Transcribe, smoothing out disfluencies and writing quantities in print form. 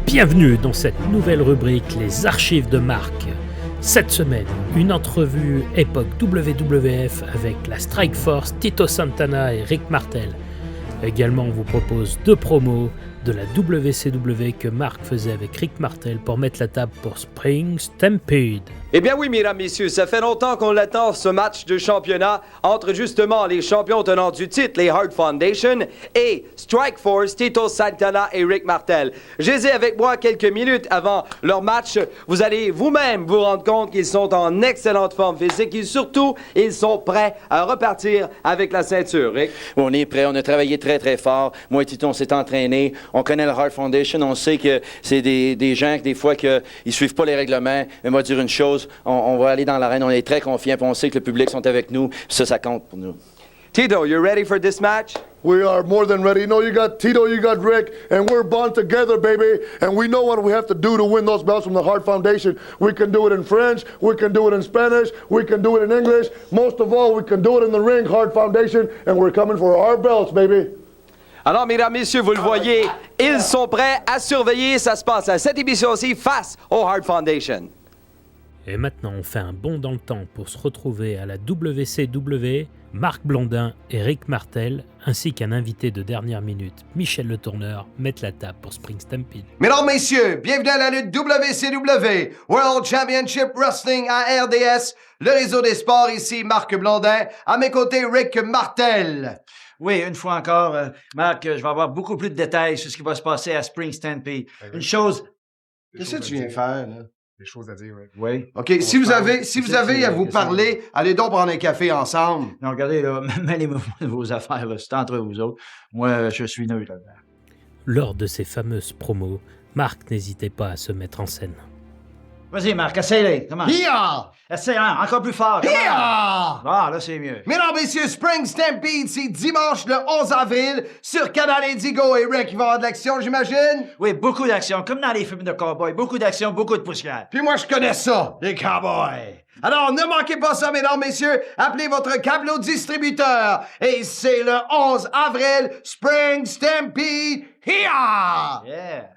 Bienvenue dans cette nouvelle rubrique, les archives de Marc. Cette semaine, une entrevue époque WWF avec la Strike Force, Tito Santana et Rick Martel. Également, on vous propose 2 promos de la WCW que Marc faisait avec Rick Martel pour mettre la table pour Spring Stampede. Eh bien oui, mesdames, messieurs, ça fait longtemps qu'on l'attend, ce match de championnat entre justement les champions tenants du titre, les Hart Foundation, et Strike Force, Tito Santana et Rick Martel. Je les ai avec moi quelques minutes avant leur match. Vous allez vous-même vous rendre compte qu'ils sont en excellente forme physique et surtout, ils sont prêts à repartir avec la ceinture. Rick? On est prêts, on a travaillé très très fort. Moi et Tito, on s'est entraîné. On connaît le Hart Foundation, on sait que c'est des gens, des fois, qu'ils suivent pas les règlements. Mais moi, dire une chose, on va aller dans l'arène, on est très confiants, puis on sait que le public sont avec nous. Ça compte pour nous. Tito, you ready for this match? We are more than ready. You know, you got Tito, you got Rick, and we're bond together, baby. And we know what we have to do to win those belts from the Hart Foundation. We can do it in French, we can do it in Spanish, we can do it in English. Most of all, we can do it in the ring, Hart Foundation, and we're coming for our belts, baby. Alors, mesdames, messieurs, vous le voyez, ils sont prêts à surveiller. Ça se passe à cette émission-ci face au Hart Foundation. Et maintenant, on fait un bond dans le temps pour se retrouver à la WCW, Marc Blondin et Rick Martel, ainsi qu'un invité de dernière minute, Michel Le Tourneur, mettent la table pour Spring Stampede. Mesdames, messieurs, bienvenue à la lutte WCW, World Championship Wrestling à RDS, le réseau des sports, ici Marc Blondin, à mes côtés Rick Martel. Oui, une fois encore, Marc, je vais avoir beaucoup plus de détails sur ce qui va se passer à Spring Stampede. Une chose... Qu'est-ce que tu viens faire, là? Des choses à dire, oui. Oui. OK, si vous avez à vous parler, allez donc prendre un café ensemble. Non, regardez, là, mêlez-moi de vos affaires, là, c'est entre vous autres. Moi, je suis neutre là-dedans. Lors de ces fameuses promos, Marc n'hésitait pas à se mettre en scène. Vas-y, Marc, essaye-les. Comment? Hi-ya! Essaye, hein, encore plus fort. Hi-ya! Ah, là, c'est mieux. Mesdames, messieurs, Spring Stampede, c'est dimanche le 11 avril sur Canal Indigo et Rick, il va y avoir de l'action, j'imagine? Oui, beaucoup d'action, comme dans les films de cowboys. Beaucoup d'action, beaucoup de poussière. Puis moi, je connais ça, les cowboys. Alors, ne manquez pas ça, mesdames, messieurs. Appelez votre câbleau distributeur. Et c'est le 11 avril, Spring Stampede. Hi-ya! Yeah.